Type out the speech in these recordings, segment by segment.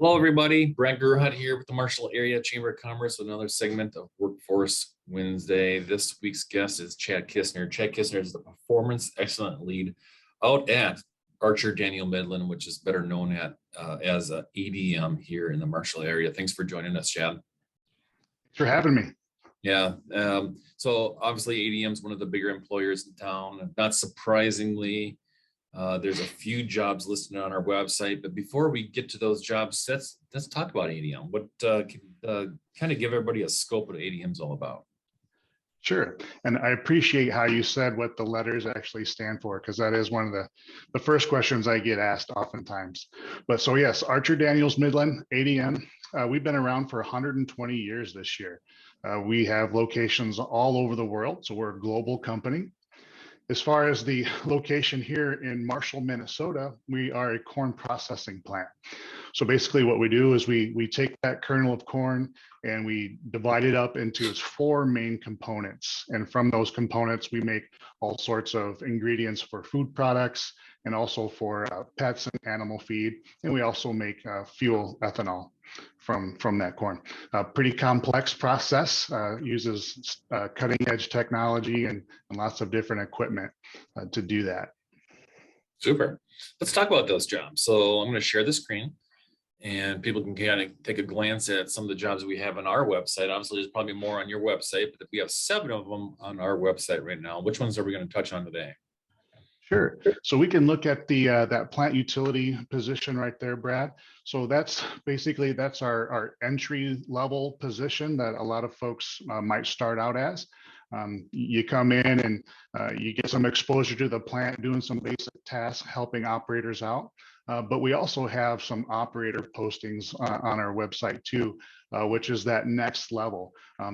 Hello, everybody. Brent Gerhut here with the Marshall Area Chamber of Commerce with another segment of Workforce Wednesday. This week's guest is Chad Kistner. Chad Kistner is the Performance Excellence Lead out at Archer Daniel Midland, which is better known as ADM here in the Marshall area. Thanks for joining us, Chad. Thanks for having me. Yeah. So obviously ADM is one of the bigger employers in town. Not surprisingly, there's a few jobs listed on our website, but before we get to those jobs, let's talk about ADM. What can kind of give everybody a scope of what ADM is all about? Sure. And I appreciate how you said what the letters actually stand for, because that is one of the first questions I get asked oftentimes. But so yes, Archer Daniels Midland, ADM, we've been around for 120 years this year. We have locations all over the world, so we're a global company. As far as the location here in Marshall, Minnesota, we are a corn processing plant. So basically what we do is we take that kernel of corn and we divide it up into its four main components. And from those components, we make all sorts of ingredients for food products and also for pets and animal feed. And we also make fuel ethanol from that corn. A pretty complex process, uses cutting edge technology and lots of different equipment to do that. Super. Let's talk about those jobs. So I'm going to share the screen and people can kind of take a glance at some of the jobs we have on our website. Obviously, there's probably more on your website, but if we have 7 of them on our website right now, which ones are we going to touch on today? Sure. So we can look at the that plant utility position right there, Brad. So that's basically our entry level position that a lot of folks might start out as. You come in and you get some exposure to the plant, doing some basic tasks, helping operators out. But we also have some operator postings on our website too, which is that next level.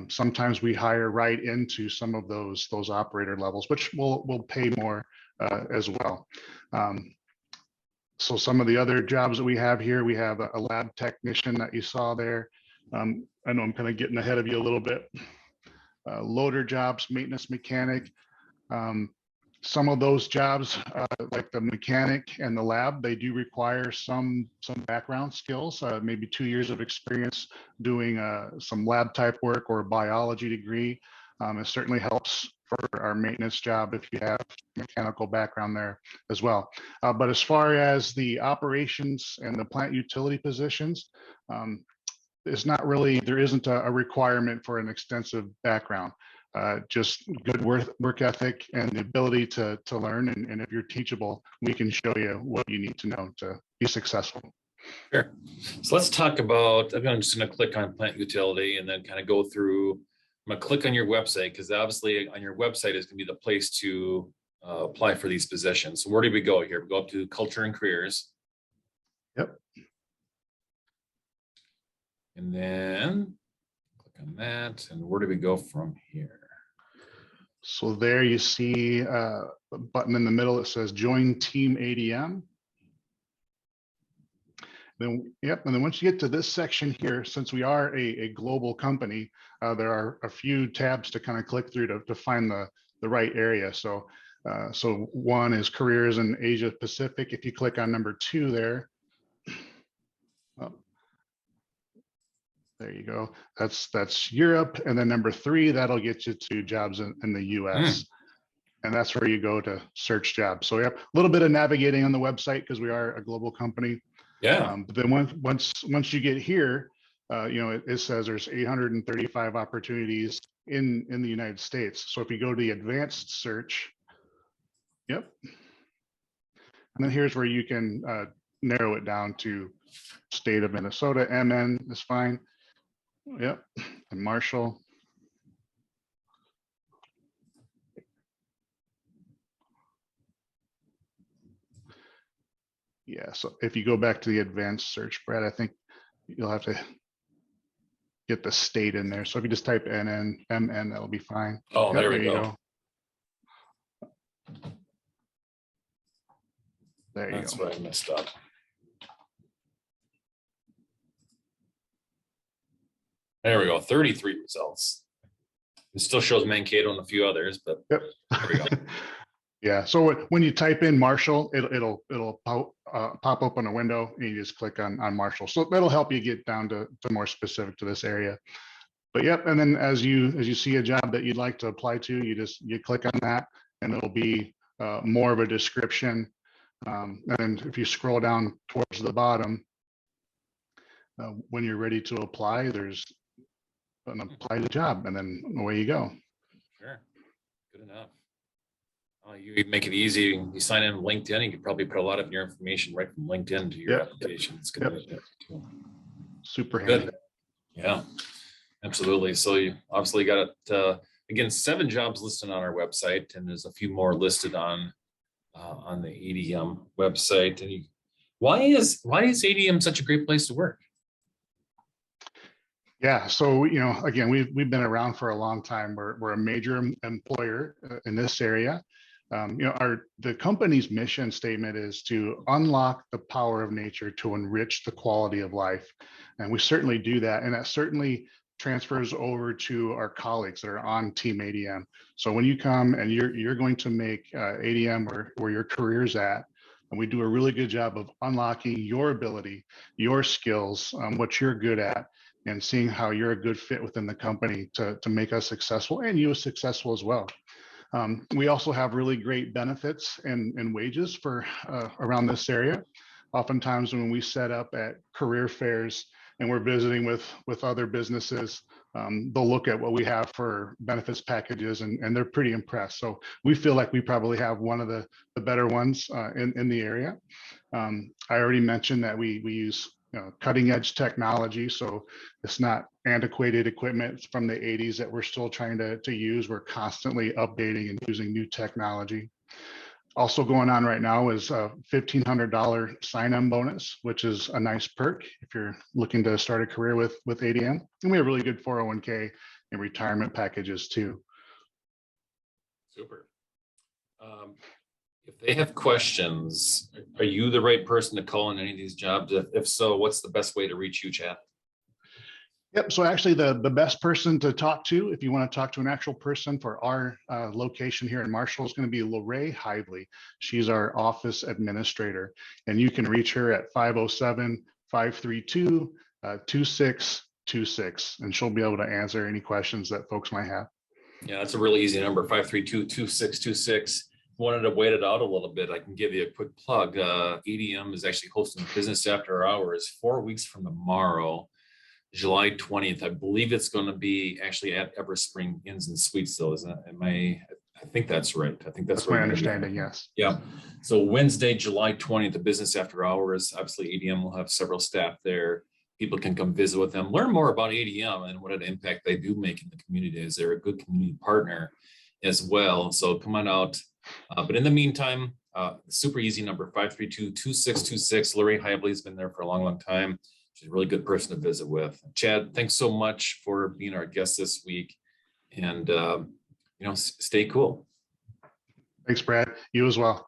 Sometimes we hire right into some of those operator levels, which will pay more as well. So some of the other jobs that we have here, we have a lab technician that you saw there. I know I'm kind of getting ahead of you a little bit. Loader jobs, maintenance mechanic. Some of those jobs, like the mechanic and the lab, they do require some background skills, maybe 2 years of experience doing some lab type work or a biology degree. It certainly helps for our maintenance job if you have mechanical background there as well. But as far as the operations and the plant utility positions, it's not really, there isn't a requirement for an extensive background. Just good work ethic and the ability to learn. And if you're teachable, we can show you what you need to know to be successful. Sure. So let's talk about, I'm just going to click on plant utility and then kind of go through. I'm going to click on your website because obviously on your website is going to be the place to apply for these positions. So where do we go here? We go up to culture and careers. Yep. And then click on that. And where do we go from here? So there you see a button in the middle that says join team ADM. Then, yep, and then once you get to this section here, since we are a global company, there are a few tabs to kind of click through to find the right area. So, so one is careers in Asia Pacific. If you click on number 2 there, oh, there you go. That's Europe, and then number 3 that'll get you to jobs in the U.S. And that's where you go to search jobs. So we have a little bit of navigating on the website because we are a global company. Yeah. But then once you get here, you know, it says there's 835 opportunities in the United States. So if you go to the advanced search, yep. And then here's where you can narrow it down to state of Minnesota. MN is fine. Yep. And Marshall. Yeah, so if you go back to the advanced search, Brad, I think you'll have to get the state in there. So if you just type NN, MN, that'll be fine. Oh, yep, there we go. There you That's go. where I messed up. There we go, 33 results. It still shows Mankato and a few others, but yep. There we go. Yeah. So when you type in Marshall, it'll pop open a window and you just click on Marshall. So that'll help you get down to more specific to this area. But yep. And then as you see a job that you'd like to apply to, you click on that and it'll be more of a description. And if you scroll down towards the bottom, when you're ready to apply, there's an apply to job, and then away you go. Sure. Good enough. You make it easy. You sign in LinkedIn. You could probably put a lot of your information right from LinkedIn to your application. It's gonna be Super handy. good. Yeah, absolutely. So you obviously got it. Again, 7 jobs listed on our website, and there's a few more listed on the ADM website. And why is ADM such a great place to work? Yeah, so again, we've been around for a long time. We're a major employer in this area. The company's mission statement is to unlock the power of nature to enrich the quality of life, and we certainly do that. And that certainly transfers over to our colleagues that are on Team ADM. So when you come and you're going to make ADM where your career's at, and we do a really good job of unlocking your ability, your skills, what you're good at, and seeing how you're a good fit within the company to make us successful and you successful as well. We also have really great benefits and wages for around this area. Oftentimes when we set up at career fairs and we're visiting with other businesses, they'll look at what we have for benefits packages and they're pretty impressed. So we feel like we probably have one of the better ones in the area. I already mentioned that we use cutting edge technology. So it's not antiquated equipment from the 80s that we're still trying to use. We're constantly updating and using new technology. Also going on right now is a $1,500 sign-on bonus, which is a nice perk if you're looking to start a career with ADM. And we have really good 401k and retirement packages too. Super. If they have questions, are you the right person to call in any of these jobs? If so, what's the best way to reach you, Chad? Yep. So actually the best person to talk to, if you want to talk to an actual person for our location here in Marshall, is going to be Lorraine Hively. She's our office administrator, and you can reach her at 507-532-2626, and she'll be able to answer any questions that folks might have. Yeah, that's a really easy number, 532-2626. Wanted to wait it out a little bit, I can give you a quick plug. ADM is actually hosting Business After Hours 4 weeks from tomorrow, July 20th. I believe it's going to be actually at Everspring Inns and Suites, though, isn't it? I think that's right. I think that's my understanding. Yes. Yeah. So Wednesday, July 20th, the Business After Hours. Obviously, ADM will have several staff there. People can come visit with them, learn more about ADM and what an impact they do make in the community. Is they're a good community partner as well. So come on out. But in the meantime, super easy number, 532-2626. Lorraine Hively has been there for a long, long time. She's a really good person to visit with. Chad, thanks so much for being our guest this week. And, stay cool. Thanks, Brad. You as well.